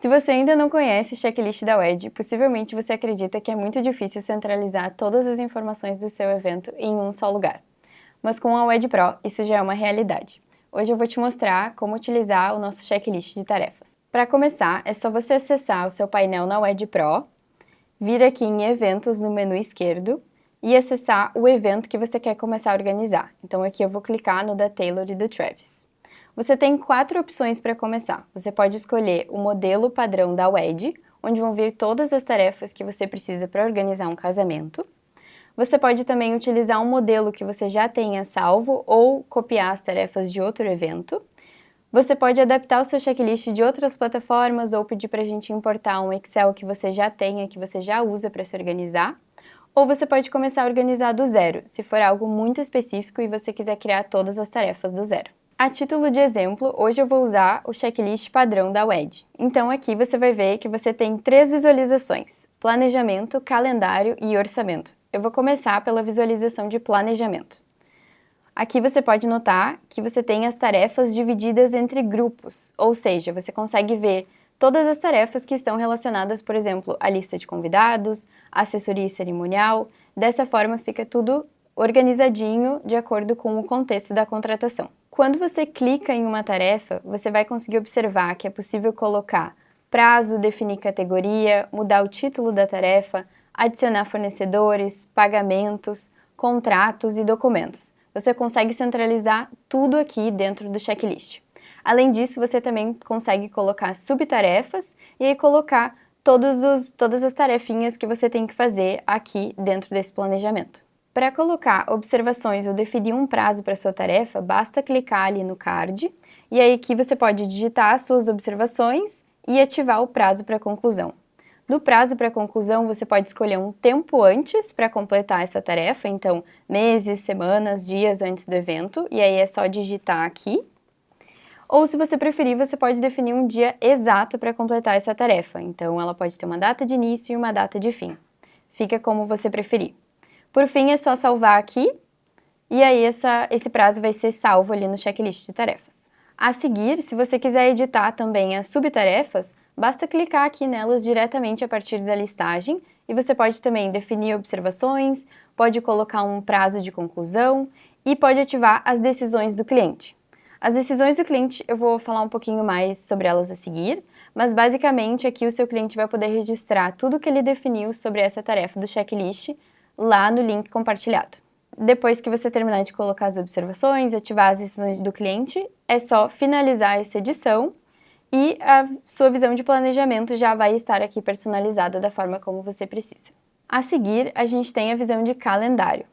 Se você ainda não conhece o checklist da WED, possivelmente você acredita que é muito difícil centralizar todas as informações do seu evento em um só lugar. Mas com a WED Pro, isso já é uma realidade. Hoje eu vou te mostrar como utilizar o nosso checklist de tarefas. Para começar, é só você acessar o seu painel na WED Pro, vir aqui em Eventos no menu esquerdo e acessar o evento que você quer começar a organizar. Então aqui eu vou clicar no da Taylor e do Travis. Você tem 4 opções para começar. Você pode escolher o modelo padrão da WED, onde vão vir todas as tarefas que você precisa para organizar um casamento. Você pode também utilizar um modelo que você já tenha salvo ou copiar as tarefas de outro evento. Você pode adaptar o seu checklist de outras plataformas ou pedir para a gente importar um Excel que você já tenha, que você já usa para se organizar. Ou você pode começar a organizar do zero, se for algo muito específico e você quiser criar todas as tarefas do zero. A título de exemplo, hoje eu vou usar o checklist padrão da WED. Então aqui você vai ver que você tem 3 visualizações: planejamento, calendário e orçamento. Eu vou começar pela visualização de planejamento. Aqui você pode notar que você tem as tarefas divididas entre grupos, ou seja, você consegue ver todas as tarefas que estão relacionadas, por exemplo, à lista de convidados, assessoria e cerimonial. Dessa forma fica tudo organizadinho de acordo com o contexto da contratação. Quando você clica em uma tarefa, você vai conseguir observar que é possível colocar prazo, definir categoria, mudar o título da tarefa, adicionar fornecedores, pagamentos, contratos e documentos. Você consegue centralizar tudo aqui dentro do checklist. Além disso, você também consegue colocar subtarefas e aí colocar todas as tarefinhas que você tem que fazer aqui dentro desse planejamento. Para colocar observações ou definir um prazo para sua tarefa, basta clicar ali no card e aí aqui você pode digitar as suas observações e ativar o prazo para conclusão. No prazo para conclusão, você pode escolher um tempo antes para completar essa tarefa, então meses, semanas, dias antes do evento, e aí é só digitar aqui. Ou se você preferir, você pode definir um dia exato para completar essa tarefa, então ela pode ter uma data de início e uma data de fim. Fica como você preferir. Por fim, é só salvar aqui, e aí esse prazo vai ser salvo ali no checklist de tarefas. A seguir, se você quiser editar também as subtarefas, basta clicar aqui nelas diretamente a partir da listagem, e você pode também definir observações, pode colocar um prazo de conclusão, e pode ativar as decisões do cliente. As decisões do cliente eu vou falar um pouquinho mais sobre elas a seguir, mas basicamente aqui o seu cliente vai poder registrar tudo que ele definiu sobre essa tarefa do checklist, lá no link compartilhado. Depois que você terminar de colocar as observações, ativar as decisões do cliente, é só finalizar essa edição e a sua visão de planejamento já vai estar aqui personalizada da forma como você precisa. A seguir, a gente tem a visão de calendário.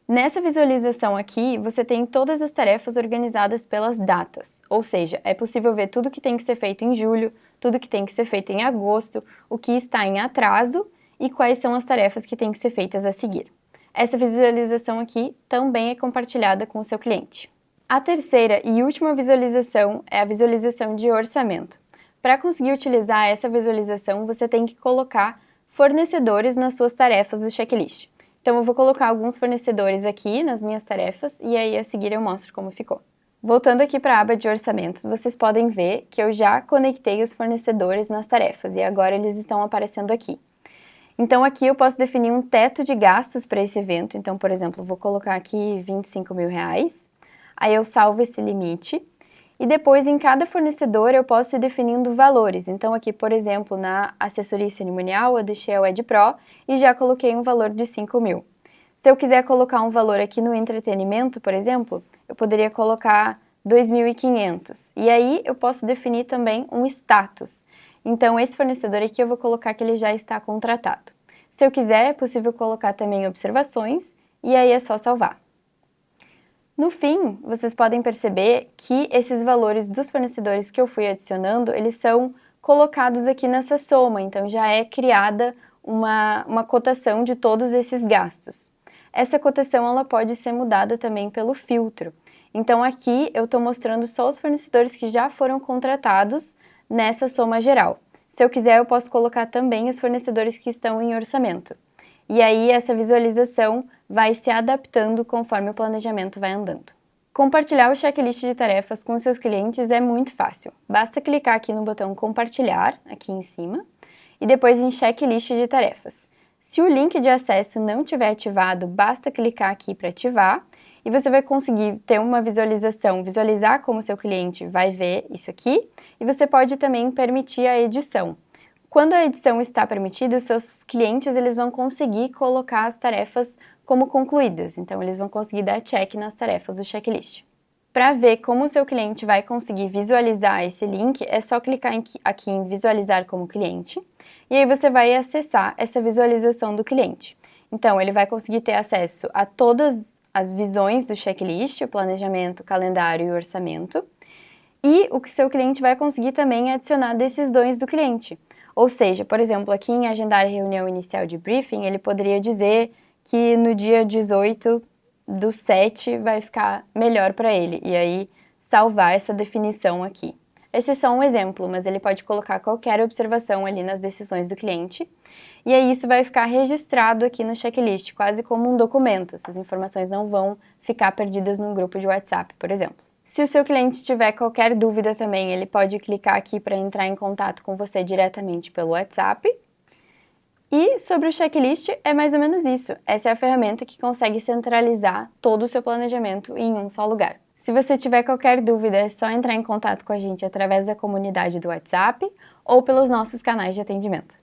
Nessa visualização aqui, você tem todas as tarefas organizadas pelas datas, ou seja, é possível ver tudo que tem que ser feito em julho, tudo que tem que ser feito em agosto, o que está em atraso e quais são as tarefas que têm que ser feitas a seguir. Essa visualização aqui também é compartilhada com o seu cliente. A terceira e última visualização é a visualização de orçamento. Para conseguir utilizar essa visualização, você tem que colocar fornecedores nas suas tarefas do checklist. Então eu vou colocar alguns fornecedores aqui nas minhas tarefas e aí a seguir eu mostro como ficou. Voltando aqui para a aba de orçamentos, vocês podem ver que eu já conectei os fornecedores nas tarefas e agora eles estão aparecendo aqui. Então aqui eu posso definir um teto de gastos para esse evento, então por exemplo, vou colocar aqui R$25.000, aí eu salvo esse limite e depois em cada fornecedor eu posso ir definindo valores, então aqui por exemplo na assessoria cerimonial eu deixei a WED Pro e já coloquei um valor de 5.000. Se eu quiser colocar um valor aqui no entretenimento, por exemplo, eu poderia colocar 2.500 e aí eu posso definir também um status. Então, esse fornecedor aqui eu vou colocar que ele já está contratado. Se eu quiser, é possível colocar também observações e aí é só salvar. No fim, vocês podem perceber que esses valores dos fornecedores que eu fui adicionando, eles são colocados aqui nessa soma, então já é criada uma cotação de todos esses gastos. Essa cotação ela pode ser mudada também pelo filtro. Então aqui eu estou mostrando só os fornecedores que já foram contratados nessa soma geral. Se eu quiser, eu posso colocar também os fornecedores que estão em orçamento. E aí essa visualização vai se adaptando conforme o planejamento vai andando. Compartilhar o checklist de tarefas com os seus clientes é muito fácil. Basta clicar aqui no botão compartilhar, aqui em cima, e depois em checklist de tarefas. Se o link de acesso não estiver ativado, basta clicar aqui para ativar e você vai conseguir ter uma visualização, visualizar como seu cliente vai ver isso aqui, e você pode também permitir a edição. Quando a edição está permitida, os seus clientes eles vão conseguir colocar as tarefas como concluídas, então eles vão conseguir dar check nas tarefas do checklist. Para ver como o seu cliente vai conseguir visualizar esse link, é só clicar aqui em visualizar como cliente, e aí você vai acessar essa visualização do cliente. Então, ele vai conseguir ter acesso a todas as visões do checklist, o planejamento, o calendário e o orçamento, e o que seu cliente vai conseguir também é adicionar decisões do cliente. Ou seja, por exemplo, aqui em agendar reunião inicial de briefing, ele poderia dizer que no dia 18/7 vai ficar melhor para ele, e aí salvar essa definição aqui. Esse é só um exemplo, mas ele pode colocar qualquer observação ali nas decisões do cliente, e aí isso vai ficar registrado aqui no checklist, quase como um documento. Essas informações não vão ficar perdidas num grupo de WhatsApp, por exemplo. Se o seu cliente tiver qualquer dúvida também, ele pode clicar aqui para entrar em contato com você diretamente pelo WhatsApp. E sobre o checklist, é mais ou menos isso. Essa é a ferramenta que consegue centralizar todo o seu planejamento em um só lugar. Se você tiver qualquer dúvida, é só entrar em contato com a gente através da comunidade do WhatsApp ou pelos nossos canais de atendimento.